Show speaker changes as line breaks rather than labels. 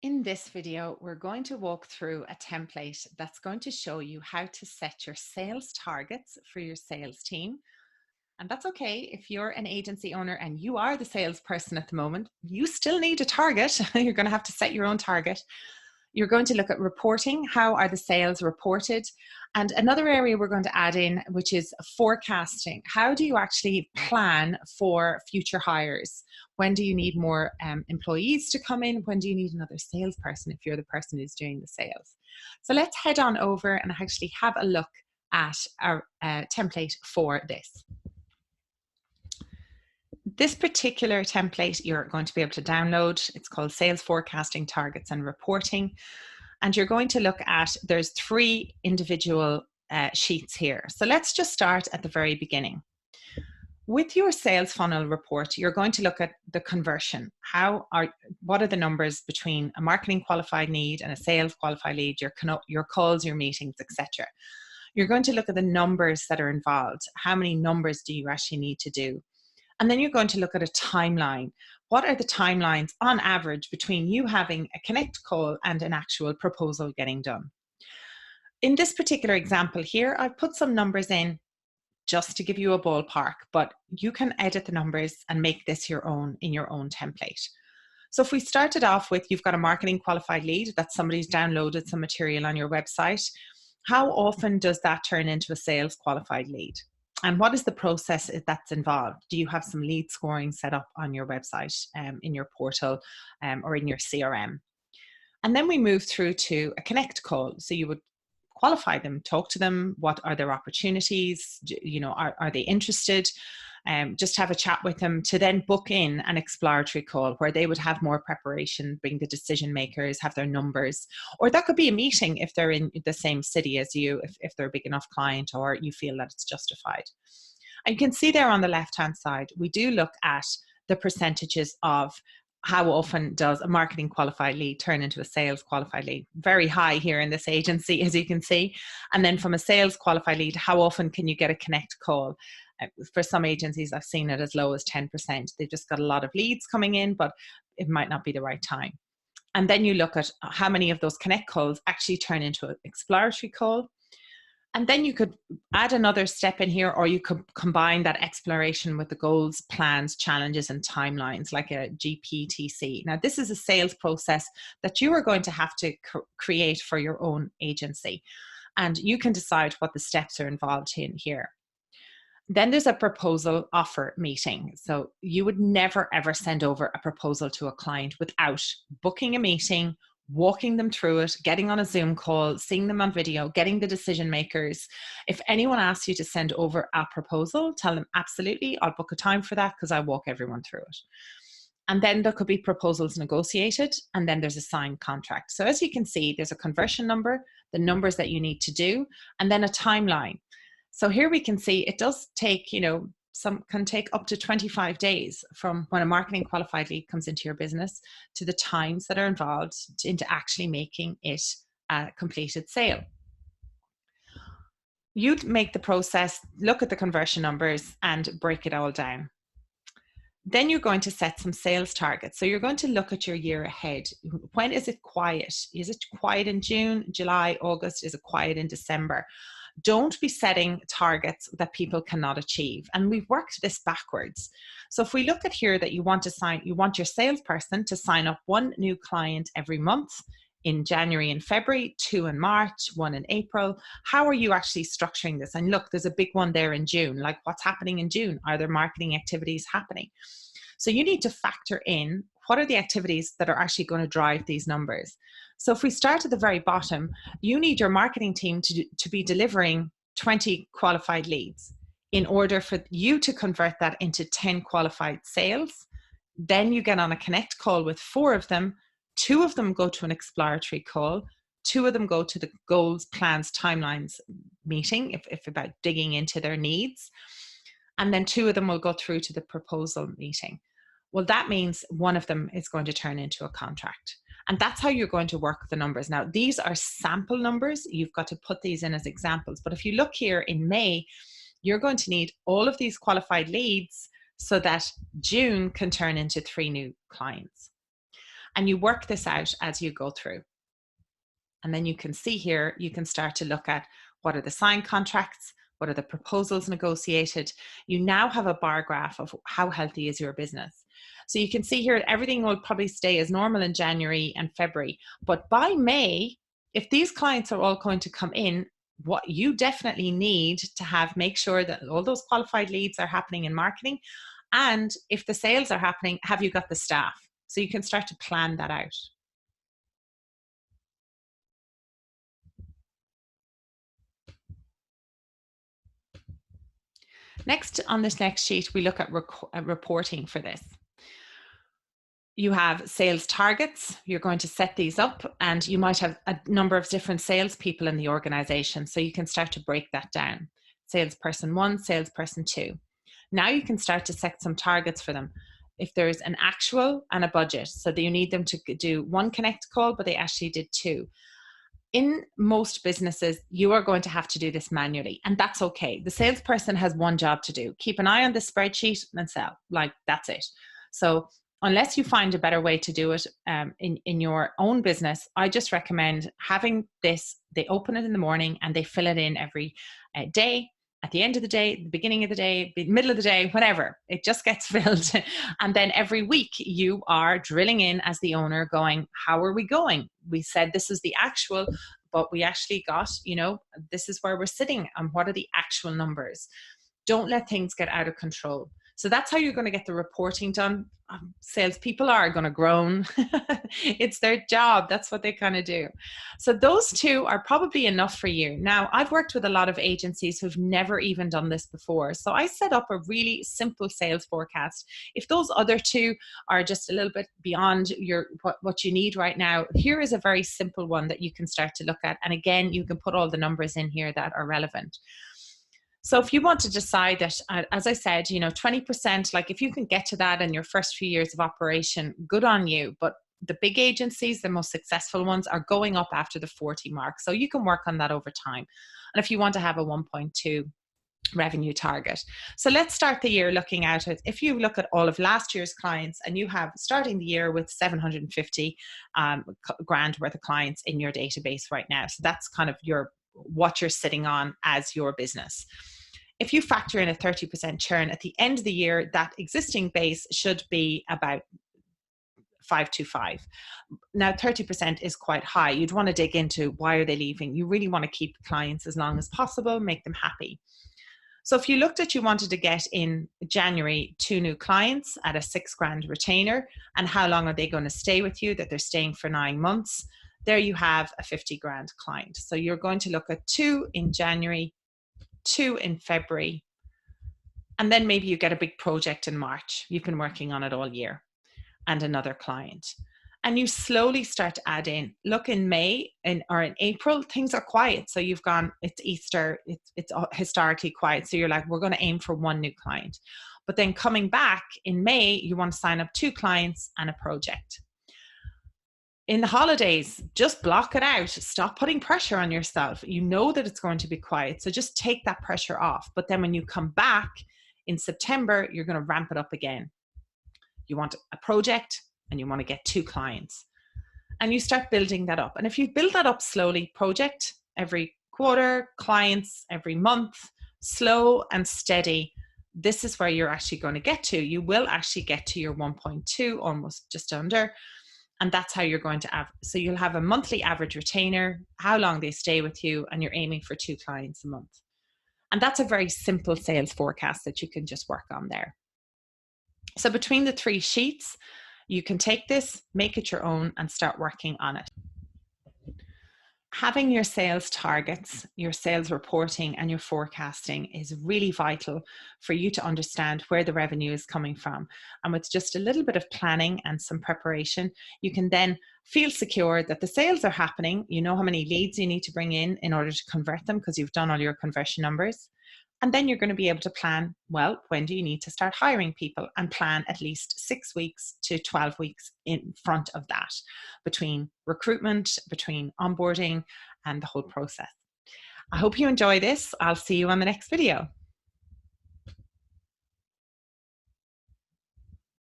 In this video, we're going to walk through a template that's going to show you how to set your sales targets for your sales team. And that's okay if you're an agency owner and you are the salesperson at the moment, you still need a target. You're going to have to set your own target. You're going to look at reporting. How are the sales reported? And another area we're going to add in, which is forecasting. How do you actually plan for future hires? When do you need more employees to come in? When do you need another salesperson if you're the person who's doing the sales? So let's head on over and actually have a look at our template for this. This particular template you're going to be able to download. It's called Sales Forecasting Targets and Reporting. And you're going to look at, there's three individual sheets here. So let's just start at the very beginning. With your sales funnel report, you're going to look at the conversion. What are the numbers between a marketing qualified lead and a sales qualified lead, your calls, your meetings, etc. You're going to look at the numbers that are involved. How many numbers do you actually need to do? And then you're going to look at a timeline. What are the timelines on average between you having a connect call and an actual proposal getting done? In this particular example here, I've put some numbers in just to give you a ballpark, but you can edit the numbers and make this your own in your own template. So if we started off with, you've got a marketing qualified lead that somebody's downloaded some material on your website. How often does that turn into a sales qualified lead? And what is the process that's involved? Do you have some lead scoring set up on your website, in your portal, or in your CRM? And then we move through to a connect call. So you would qualify them, talk to them. What are their opportunities? Are they interested? Just have a chat with them to then book in an exploratory call where they would have more preparation, bring the decision makers, have their numbers. Or that could be a meeting if they're in the same city as you, if they're a big enough client or you feel that it's justified. And you can see there on the left-hand side, we do look at the percentages of how often does a marketing qualified lead turn into a sales qualified lead? Very high here in this agency, as you can see. And then from a sales qualified lead, how often can you get a connect call? For some agencies, I've seen it as low as 10%. They've just got a lot of leads coming in, but it might not be the right time. And then you look at how many of those connect calls actually turn into an exploratory call. And then you could add another step in here, or you could combine that exploration with the goals, plans, challenges, and timelines, like a GPTC. Now, this is a sales process that you are going to have to create for your own agency. And you can decide what the steps are involved in here. Then there's a proposal offer meeting. So you would never, ever send over a proposal to a client without booking a meeting, walking them through it, getting on a Zoom call, seeing them on video, getting the decision makers. If anyone asks you to send over a proposal, tell them absolutely, I'll book a time for that because I walk everyone through it. And then there could be proposals negotiated, and then there's a signed contract. So as you can see, there's a conversion number, the numbers that you need to do, and then a timeline. So here we can see it does take, can take up to 25 days from when a marketing qualified lead comes into your business to the times that are involved into actually making it a completed sale. You'd make the process, look at the conversion numbers and break it all down. Then you're going to set some sales targets. So you're going to look at your year ahead. When is it quiet? Is it quiet in June, July, August? Is it quiet in December? Don't be setting targets that people cannot achieve. And we've worked this backwards. So if we look at here that you want your salesperson to sign up one new client every month in January and February, 2 in March, 1 in April. How are you actually structuring this? And look, there's a big one there in June. Like, what's happening in June? Are there marketing activities happening? So you need to factor in what are the activities that are actually going to drive these numbers. So if we start at the very bottom, you need your marketing team to be delivering 20 qualified leads in order for you to convert that into 10 qualified sales. Then you get on a connect call with 4 of them. 2 of them go to an exploratory call. 2 of them go to the goals, plans, timelines meeting, if about digging into their needs. And then 2 of them will go through to the proposal meeting. Well, that means 1 of them is going to turn into a contract. And that's how you're going to work the numbers. Now, these are sample numbers. You've got to put these in as examples. But if you look here in May, you're going to need all of these qualified leads so that June can turn into 3 new clients. And you work this out as you go through. And then you can see here, you can start to look at what are the signed contracts, what are the proposals negotiated. You now have a bar graph of how healthy is your business. So you can see here, everything will probably stay as normal in January and February. But by May, if these clients are all going to come in, what you definitely need to have, make sure that all those qualified leads are happening in marketing. And if the sales are happening, have you got the staff? So you can start to plan that out. Next, on this next sheet, we look at reporting for this. You have sales targets. You're going to set these up, and you might have a number of different salespeople in the organization. So you can start to break that down. Salesperson 1, salesperson 2. Now you can start to set some targets for them. If there's an actual and a budget, so that you need them to do 1 connect call, but they actually did 2. In most businesses, you are going to have to do this manually, and that's okay. The salesperson has one job to do: keep an eye on the spreadsheet and sell. Like, that's it. So unless you find a better way to do it in your own business, I just recommend having this. They open it in the morning and they fill it in every day. At the end of the day, the beginning of the day, the middle of the day, whatever, it just gets filled. And then every week you are drilling in as the owner, going, how are we going? We said this is the actual, but we actually got, this is where we're sitting, and what are the actual numbers? Don't let things get out of control. So that's how you're going to get the reporting done. Salespeople are going to groan. It's their job. That's what they kind of do. So those 2 are probably enough for you. Now, I've worked with a lot of agencies who've never even done this before. So I set up a really simple sales forecast. If those other 2 are just a little bit beyond what you need right now, here is a very simple one that you can start to look at. And again, you can put all the numbers in here that are relevant. So if you want to decide that, as I said, 20%, like if you can get to that in your first few years of operation, good on you. But the big agencies, the most successful ones, are going up after the 40 mark. So you can work on that over time. And if you want to have a 1.2 revenue target. So let's start the year looking at it. If you look at all of last year's clients, and you have starting the year with 750 grand worth of clients in your database right now. So that's kind of what you're sitting on as your business. If you factor in a 30% churn at the end of the year, that existing base should be about 525. Now, 30% is quite high. You'd want to dig into why are they leaving. You really want to keep clients as long as possible, make them happy. So if you looked at, you wanted to get in January 2 new clients at a 6 grand retainer, and how long are they going to stay with you, that they're staying for 9 months, there you have a 50 grand client. So you're going to look at 2 in January, 2 in February, and then maybe you get a big project in March. You've been working on it all year, and another client. And you slowly start to add in. Look, in May or in April, things are quiet. So you've gone, it's Easter, it's historically quiet. So you're like, we're going to aim for 1 new client. But then coming back in May, you want to sign up 2 clients and a project. In the holidays, just block it out. Stop putting pressure on yourself. You know that it's going to be quiet, so just take that pressure off. But then when you come back in September, you're going to ramp it up again. You want a project and you want to get 2 clients. And you start building that up. And if you build that up slowly, project every quarter, clients every month, slow and steady, this is where you're actually going to get to. You will actually get to your 1.2, almost just under. And that's how you're going to have, so you'll have a monthly average retainer, how long they stay with you, and you're aiming for 2 clients a month. And that's a very simple sales forecast that you can just work on there. So between the 3 sheets, you can take this, make it your own, and start working on it. Having your sales targets, your sales reporting, and your forecasting is really vital for you to understand where the revenue is coming from. And with just a little bit of planning and some preparation, you can then feel secure that the sales are happening. You know how many leads you need to bring in order to convert them, because you've done all your conversion numbers. And then you're going to be able to plan, well, when do you need to start hiring people, and plan at least 6 weeks to 12 weeks in front of that, between recruitment, between onboarding, and the whole process. I hope you enjoy this. I'll see you on the next video.